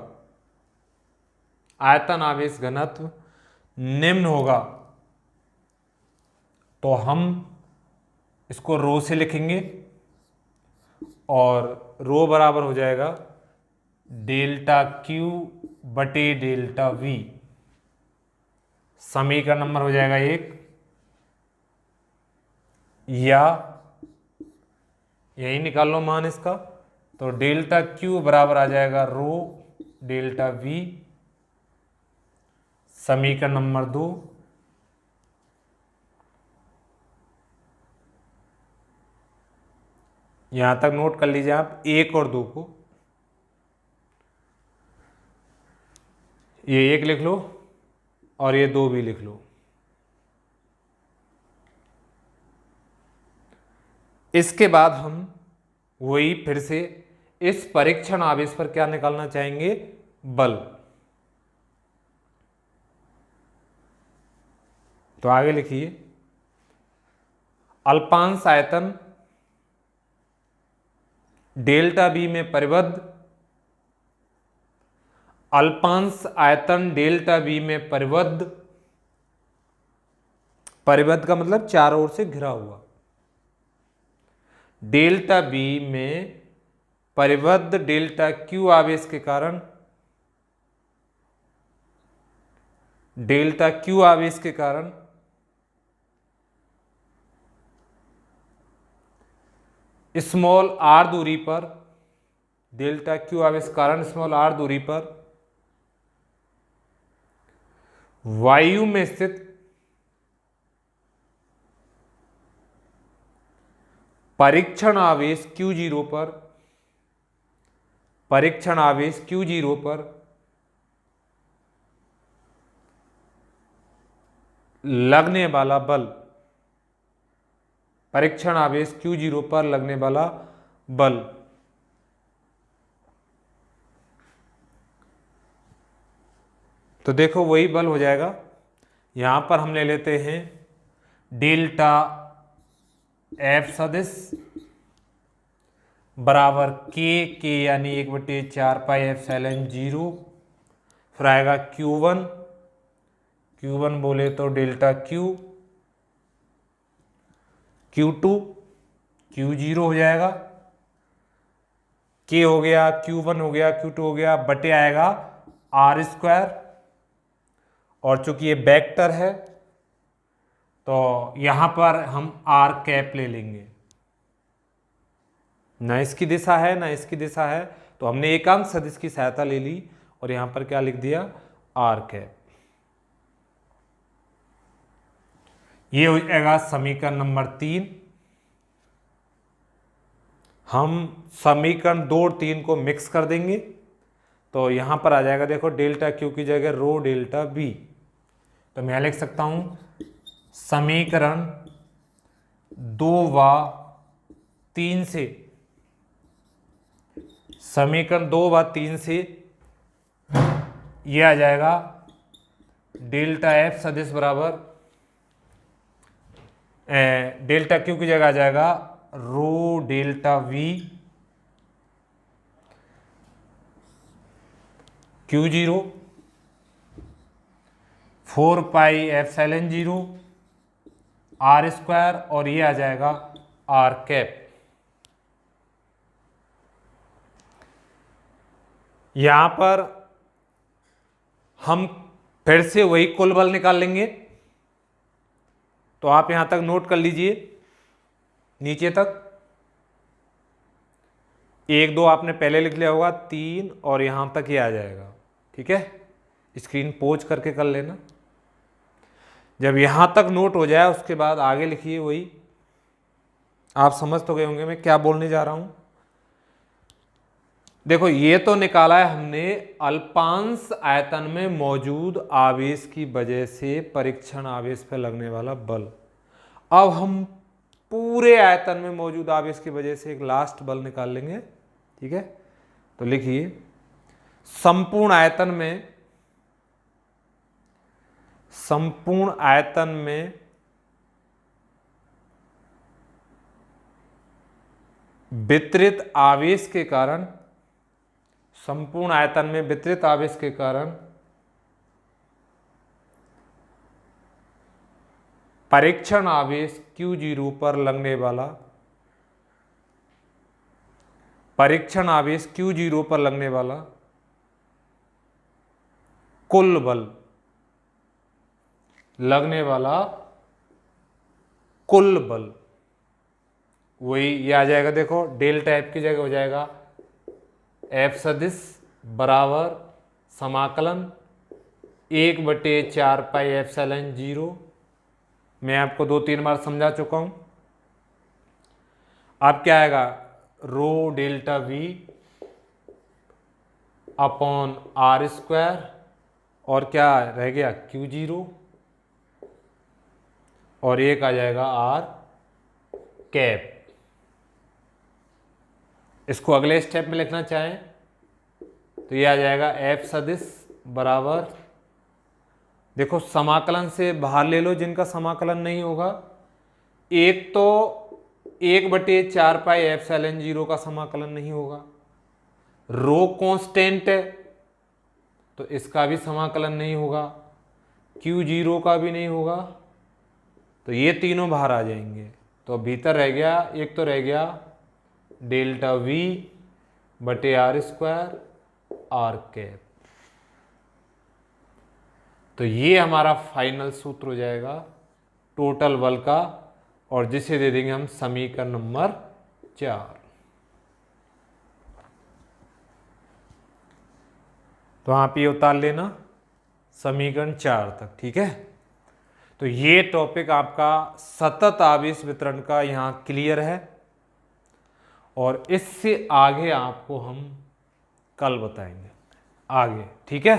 आयतन आवेश घनत्व निम्न होगा, तो हम इसको रो से लिखेंगे और रो बराबर हो जाएगा डेल्टा क्यू बटे डेल्टा वी। समीकरण नंबर हो जाएगा 1, या यही निकाल लो मान इसका, तो डेल्टा क्यू बराबर आ जाएगा रो डेल्टा वी। समीकरण नंबर 2, यहां तक नोट कर लीजिए आप 1 और 2 को। ये 1 लिख लो और ये 2 भी लिख लो। इसके बाद हम वही फिर से इस परीक्षण आवेश पर क्या निकालना चाहेंगे, बल। तो आगे लिखिए, अल्पांश आयतन डेल्टा बी में परिबद्ध, अल्पांश आयतन डेल्टा बी में परिबद्ध, परिबद्ध का मतलब चारों ओर से घिरा हुआ, डेल्टा बी में परिबद्ध डेल्टा क्यू आवेश के कारण, डेल्टा क्यू आवेश के कारण स्मॉल आर दूरी पर, डेल्टा क्यू आवेश के कारण स्मॉल आर दूरी पर वायु में स्थित परीक्षण आवेश Q0 पर, परीक्षण आवेश Q0 पर लगने वाला बल, परीक्षण आवेश Q0 पर लगने वाला बल तो देखो वही बल हो जाएगा। यहां पर हम ले लेते हैं डेल्टा एफ सदिश बराबर के यानी 1/4 पाई एप्सिलॉन 0, फिर आएगा Q1 बोले तो डेल्टा क्यू, Q2 Q0 हो जाएगा, K हो गया, Q1 हो गया, Q2 हो गया, बटे आएगा R², और चूंकि ये वेक्टर है तो यहां पर हम आर कैप ले लेंगे, ना इसकी दिशा है ना इसकी दिशा है, तो हमने एकांक सदिश की सहायता ले ली और यहां पर क्या लिख दिया, आर कैप। ये हो जाएगा समीकरण नंबर 3। हम समीकरण 2 और 3 को मिक्स कर देंगे, तो यहां पर आ जाएगा देखो डेल्टा क्यू की जगह रो डेल्टा बी, तो मैं लिख सकता हूं समीकरण 2 व 3 से, समीकरण 2 व 3 से यह आ जाएगा डेल्टा एफ सदिश बराबर डेल्टा क्यू की जगह आ जाएगा rho delta V Q0 4 pi epsilon 0 R², और ये आ जाएगा आर कैप। यहां पर हम फिर से वही कुल बल निकाल लेंगे, तो आप यहां तक नोट कर लीजिए नीचे तक, 1 2 आपने पहले लिख लिया होगा, 3 और यहां तक ये आ जाएगा। ठीक है, स्क्रीन पोज करके कर लेना। जब यहां तक नोट हो जाए उसके बाद आगे लिखिए वही, आप समझ तो गए होंगे मैं क्या बोलने जा रहा हूं। देखो ये तो निकाला है हमने अल्पांश आयतन में मौजूद आवेश की वजह से परीक्षण आवेश पर लगने वाला बल। अब हम पूरे आयतन में मौजूद आवेश की वजह से एक लास्ट बल निकाल लेंगे। ठीक है, तो लिखिए संपूर्ण आयतन में वितरित आवेश के कारण, संपूर्ण आयतन में वितरित आवेश के कारण परीक्षण आवेश Q0 पर लगने वाला, परीक्षण आवेश Q0 पर लगने वाला कुल बल, लगने वाला कुल बल वही ये आ जाएगा। देखो डेल्टा एफ की जगह हो जाएगा एफ सदिश बराबर समाकलन 1/4 पाई एप्सिलॉन 0। मैं आपको 2-3 बार समझा चुका हूं। अब क्या आएगा, rho delta V upon R square, और क्या रह गया Q0, और एक आ जाएगा आर कैप। इसको अगले स्टेप में लिखना चाहें तो ये आ जाएगा एफ सदिश बराबर, देखो समाकलन से बाहर ले लो जिनका समाकलन नहीं होगा। एक तो 1/4 पाई एप्सिलॉन 0 का समाकलन नहीं होगा, रो कांस्टेंट है तो इसका भी समाकलन नहीं होगा, Q0 का भी नहीं होगा, तो ये तीनों बाहर आ जाएंगे। तो भीतर रह गया, एक तो रह गया डेल्टा V बटे आर स्क्वायर आर कैप। तो ये हमारा फाइनल सूत्र हो जाएगा टोटल बल का, और जिसे दे देंगे हम समीकरण नंबर 4। तो आप ये उतार लेना समीकरण 4 तक। ठीक है, तो ये टॉपिक आपका सतत आवेश वितरण का यहां क्लियर है, और इससे आगे आपको हम कल बताएंगे आगे। ठीक है।